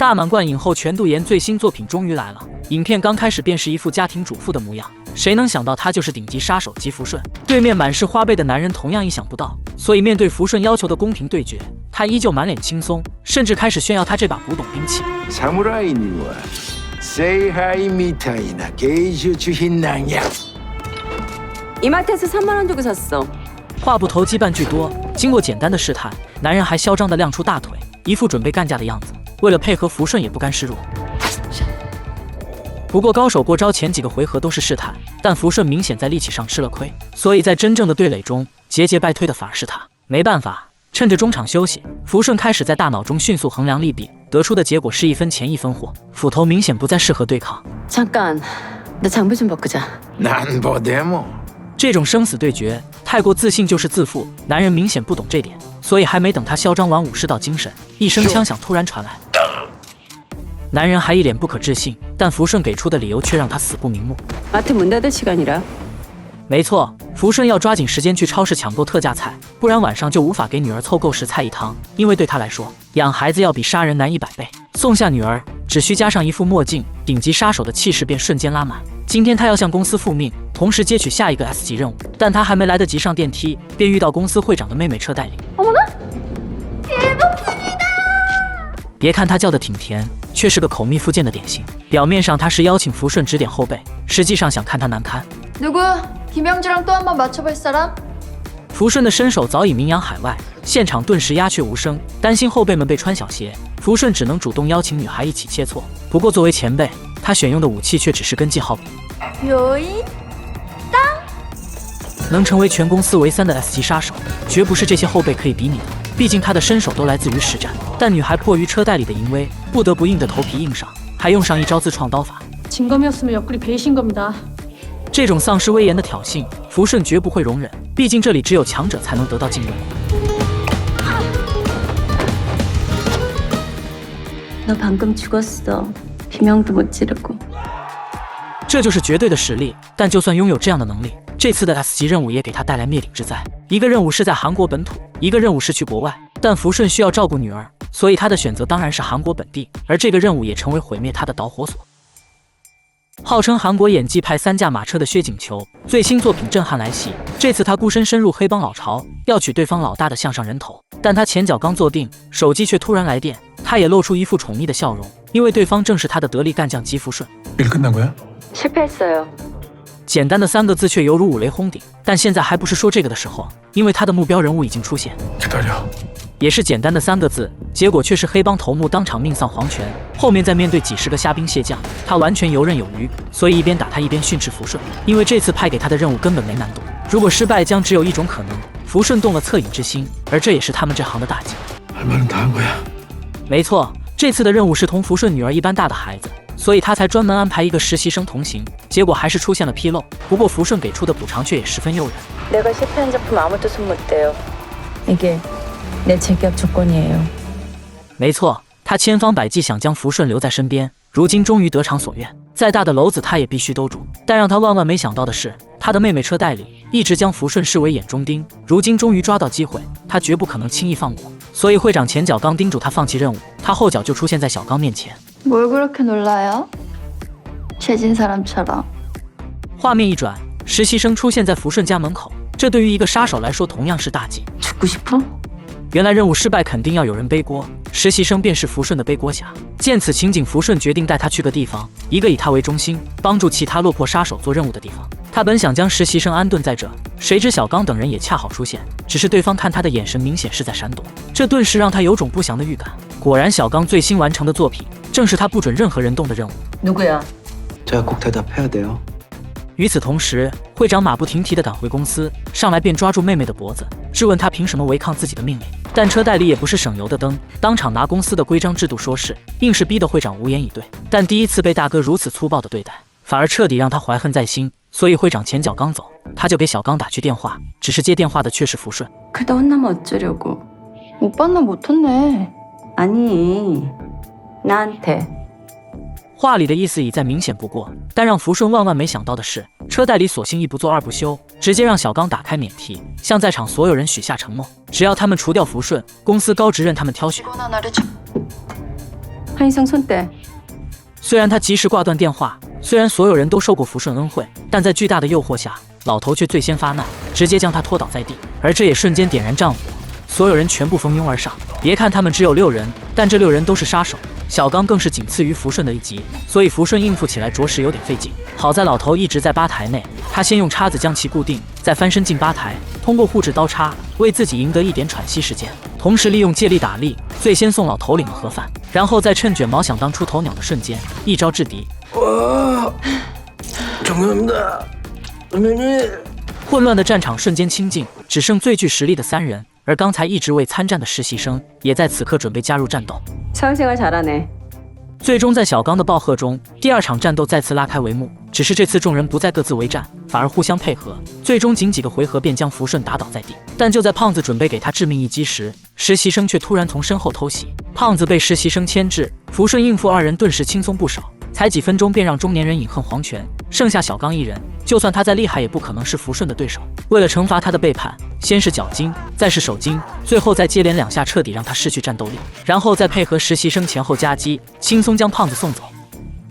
大满贯影后全度妍最新作品终于来了，影片刚开始便是一副家庭主妇的模样，谁能想到她就是顶级杀手吉福顺？对面满是花呗的男人同样意想不到，所以面对福顺要求的公平对决，他依旧满脸轻松，甚至开始炫耀他这把古董兵器。사무라이니와 세이하이 미타이나 게이슈 주힌낭야. 이마트에서 3만 원 주고 샀어. 话不投机半句多，经过简单的试探，男人还嚣张地亮出大腿，一副准备干架的样子。为了配合福顺，也不甘示弱。不过高手过招前几个回合都是试探，但福顺明显在力气上吃了亏，所以在真正的对垒中，节节败退的反而是他。没办法，趁着中场休息，福顺开始在大脑中迅速衡量利弊，得出的结果是一分钱一分货，斧头明显不再适合对抗。잠깐, 나 장비 좀 바꾸자. 난 보데모. 这种生死对决，太过自信就是自负，男人明显不懂这点，所以还没等他嚣张完武士道精神，一声枪响突然传来。男人还一脸不可置信，但福顺给出的理由却让他死不瞑目。마트 문 닫을 시간이라. 没错，福顺要抓紧时间去超市抢购特价菜，不然晚上就无法给女儿凑够食菜一汤。因为对他来说，养孩子要比杀人难100倍。送下女儿，只需加上一副墨镜，顶级杀手的气势便瞬间拉满。今天他要向公司复命，同时接取下一个 S 级任务，但他还没来得及上电梯，便遇到公司会长的妹妹车代理。别看他叫的挺甜，却是个口蜜腹剑的典型。表面上他是邀请福顺指点后辈，实际上想看他难堪。 누구? 김영주랑 또 한 번 맞춰볼 사람? 福顺的身手早已名扬海外，现场顿时鸦雀无声。担心后辈们被穿小鞋，福顺只能主动邀请女孩一起切磋。不过作为前辈，他选用的武器却只是根记号笔。요이? 能成为全公司唯3的 S 级杀手，绝不是这些后辈可以比拟的。毕竟他的身手都来自于实战。但女孩迫于车代理的淫威，不得不硬着头皮硬上，还用上一招自创刀法。 진검이었으면 옆구리 베이신 겁니다. 这种丧失威严的挑衅，福顺绝不会容忍。毕竟这里只有强者才能得到信任。 너 방금 죽었어. 비명도 못 지르고. 这就是绝对的实力。但就算拥有这样的能力，这次的 S 级任务也给他带来灭顶之灾。一个任务是在韩国本土，一个任务是去国外。但福顺需要照顾女儿，所以他的选择当然是韩国本地。而这个任务也成为毁灭他的导火索。 号称韩国演技派3驾马车的薛景求，最新作品震撼来袭。这次他孤身深入黑帮老巢，要取对方老大的项上人头。但他前脚刚坐定，手机却突然来电，他也露出一副宠溺的笑容，因为对方正是他的得力干将吉福顺。 일 끝난 거야? 실패했어요. 简单的3个字却犹如五雷轰顶。但现在还不是说这个的时候，因为他的目标人物已经出现。 기다려. 也是简单的3个字，结果却是黑帮头目当场命丧黄泉。后面再面对几十个虾兵蟹将，他完全游刃有余，所以一边打他一边训斥福顺。因为这次派给他的任务根本没难度，如果失败将只有一种可能：福顺动了恻隐之心，而这也是他们这行的大忌。 할 말은 다 한 거야. 没错，这次的任务是同福顺女儿一般大的孩子，所以他才专门安排一个实习生同行。结果还是出现了纰漏，不过福顺给出的补偿却也十分诱人。 내가 실패한 작품 아무도 손 못 대요. 이게 내 재계약 조건이에요. 没错，他千方百计想将福顺留在身边，如今终于得偿所愿。再大的篓子他也必须兜住。但让他万万没想到的是，他的妹妹车代理一直将福顺视为眼中钉，如今终于抓到机会，他绝不可能轻易放过。所以会长前脚刚叮嘱他放弃任务，他后脚就出现在小刚面前。 뭘 그렇게 놀라요? 죄진 사람처럼. 画面一转，实习生出现在福顺家门口，这对于一个杀手来说同样是大忌。 죽고 싶어? 原来任务失败肯定要有人背锅，实习生便是福顺的背锅侠。见此情景，福顺决定带他去个地方，一个以他为中心，帮助其他落魄杀手做任务的地方。他本想将实习生安顿在这，谁知小刚等人也恰好出现，只是对方看他的眼神明显是在闪躲，这顿时让他有种不祥的预感。果然，小刚最新完成的作品正是他不准任何人动的任务。 누구야? 제가 꼭 대답해야 돼요. 与此同时，会长马不停蹄地赶回公司，上来便抓住妹妹的脖子，质问她凭什么违抗自己的命令。但车代理也不是省油的灯，当场拿公司的规章制度说事，硬是逼得会长无言以对。但第一次被大哥如此粗暴的对待，反而彻底让他怀恨在心。所以会长前脚刚走，他就给小刚打去电话，只是接电话的却是福顺。 그러다 혼나면 어쩌려고? 오빠는 못했네. 아니, 나한테. 话里的意思已再明显不过，但让福顺万万没想到的是，车代理索性一不做二不休，直接让小刚打开免提，向在场所有人许下承诺，只要他们除掉福顺，公司高职任他们挑选。 한희성 손 떼。虽然他及时挂断电话，虽然所有人都受过福顺恩惠，但在巨大的诱惑下，老头却最先发难，直接将他拖倒在地，而这也瞬间点燃战火，所有人全部蜂拥而上。别看他们只有6人，但这6人都是杀手，小刚更是仅次于福顺的一级，所以福顺应付起来着实有点费劲。好在老头一直在吧台内，他先用叉子将其固定，再翻身进吧台，通过护制刀叉为自己赢得一点喘息时间，同时利用借力打力，最先送老头领了盒饭，然后再趁卷毛想当出头鸟的瞬间，一招制敌。混乱的战场瞬间清静，只剩最具实力的3人，而刚才一直未参战的实习生也在此刻准备加入战斗。 사회생활 잘하네。 最终在小刚的暴喝中，第2场战斗再次拉开帷幕。只是这次众人不再各自为战，反而互相配合，最终仅几个回合便将福顺打倒在地。但就在胖子准备给他致命一击时，实习生却突然从身后偷袭，胖子被实习生牵制，福顺应付2人顿时轻松不少，才几分钟便让中年人饮恨黄泉，剩下小刚一人。就算他再厉害，也不可能是福顺的对手。为了惩罚他的背叛，先是脚筋，再是手筋，最后再接连2下彻底让他失去战斗力，然后再配合实习生前后夹击，轻松将胖子送走。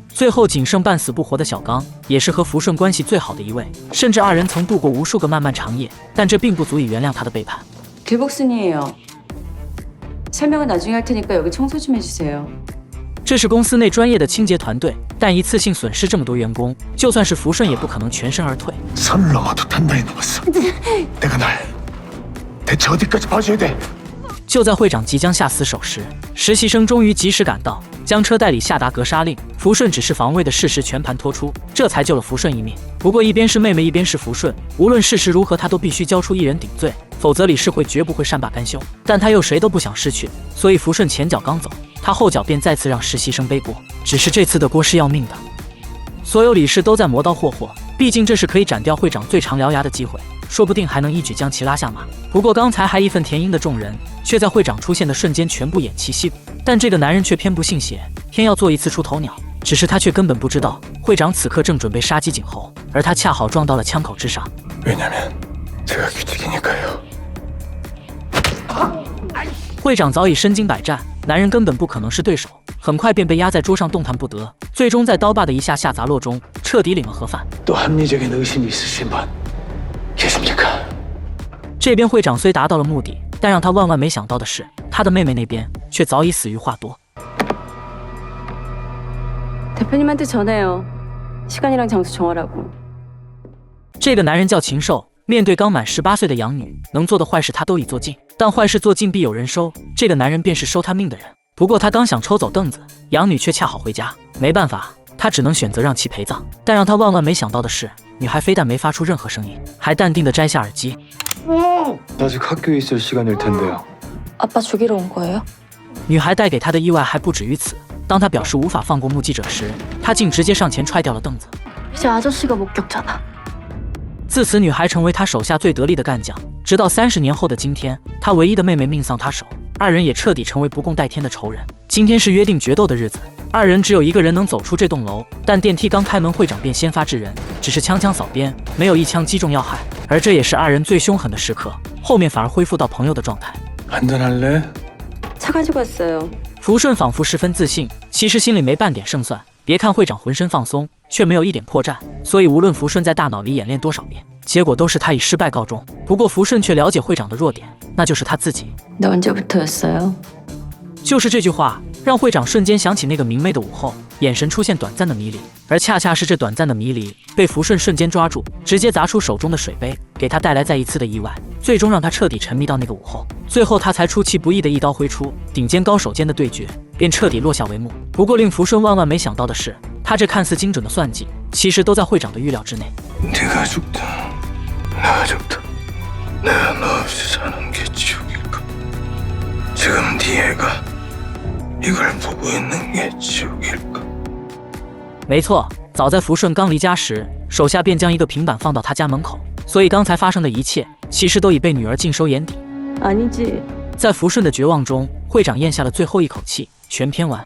最后仅剩半死不活的小刚，也是和福顺关系最好的一位，甚至2人曾度过无数个漫漫长夜，但这并不足以原谅他的背叛。 개복순이에요。 설명은 나중에 할 테니까 여기 청소 좀 해주세요。 这是公司内专业的清洁团队，但一次性损失这么多员工，就算是福顺也不可能全身而退。 선을 넘어도 단단히 넘었어. 내가 날 대체 어디까지 봐줘야 돼? 就在会长即将下死手时，实习生终于及时赶到，将车代理下达格杀令。福顺只是防卫的事实全盘托出，这才救了福顺一命。不过一边是妹妹，一边是福顺，无论事实如何，他都必须交出1人顶罪，否则理事会绝不会善罢甘休。但他又谁都不想失去，所以福顺前脚刚走，他后脚便再次让实习生背锅。只是这次的锅是要命的，所有理事都在磨刀霍霍，毕竟这是可以斩掉会长最长獠牙的机会。 说不定还能一举将其拉下马。不过刚才还义愤填膺的众人，却在会长出现的瞬间全部偃旗息鼓。但这个男人却偏不信邪，偏要做一次出头鸟。只是他却根本不知道，会长此刻正准备杀鸡儆猴，而他恰好撞到了枪口之上。 왜냐면 제가 규칙이니까요. 会长早已身经百战，男人根本不可能是对手，很快便被压在桌上动弹不得。最终在刀疤的一下下砸落中，彻底领了盒饭。 또 합리적인 의심이 있으신 분 계십니까? 这边会长虽达到了目的，但让他万万没想到的是，他的妹妹那边却早已死于话多。 대표님한테 전해요。 시간이랑 장소 정하라고。 这个男人叫禽兽，面对刚满18岁的养女，能做的坏事他都已做尽，但坏事做尽必有人收，这个男人便是收他命的人。不过他刚想抽走凳子，养女却恰好回家，没办法，他只能选择让其陪葬。但让他万万没想到的是，女孩非但没发出任何声音，还淡定地摘下耳机。 아직 학교에 있을 시간일 텐데요. 아빠 죽이러 온 거예요？ 女孩带给他的意外还不止于此。当他表示无法放过目击者时，他竟直接上前踹掉了凳子。 이제 아저씨가 목격자다。 自此，女孩成为他手下最得力的干将。直到30年后的今天，他唯一的妹妹命丧他手，2人也彻底成为不共戴天的仇人。今天是约定决斗的日子，2人只有1个人能走出这栋楼。但电梯刚开门，会长便先发制人，只是枪枪扫边，没有一枪击中要害。而这也是2人最凶狠的时刻。后面反而恢复到朋友的状态。 한잔할래? 차 가지고 왔어요。 福顺仿佛十分自信，其实心里没半点胜算。别看会长浑身放松，却没有一点破绽，所以无论福顺在大脑里演练多少遍，结果都是他以失败告终。不过福顺却了解会长的弱点，那就是他自己。 너 언제부터였어요？ 就是这句话，让会长瞬间想起那个明媚的午后，眼神出现短暂的迷离，而恰恰是这短暂的迷离，被福顺瞬间抓住，直接砸出手中的水杯，给他带来再一次的意外，最终让他彻底沉迷到那个午后。最后他才出其不意的一刀挥出，顶尖高手间的对决便彻底落下帷幕。不过令福顺万万没想到的是，他这看似精准的算计，其实都在会长的预料之内。 네가 죽든 내가 죽든 내가 너 없이 사는 게 지옥일까? 지금 네 애가 이걸 보고 있는 게 지옥일까? 没错，早在福顺刚离家时，手下便将一个平板放到他家门口，所以刚才发生的一切，其实都已被女儿尽收眼底。 아니지。 在福顺的绝望中，会长咽下了最后一口气。全篇完。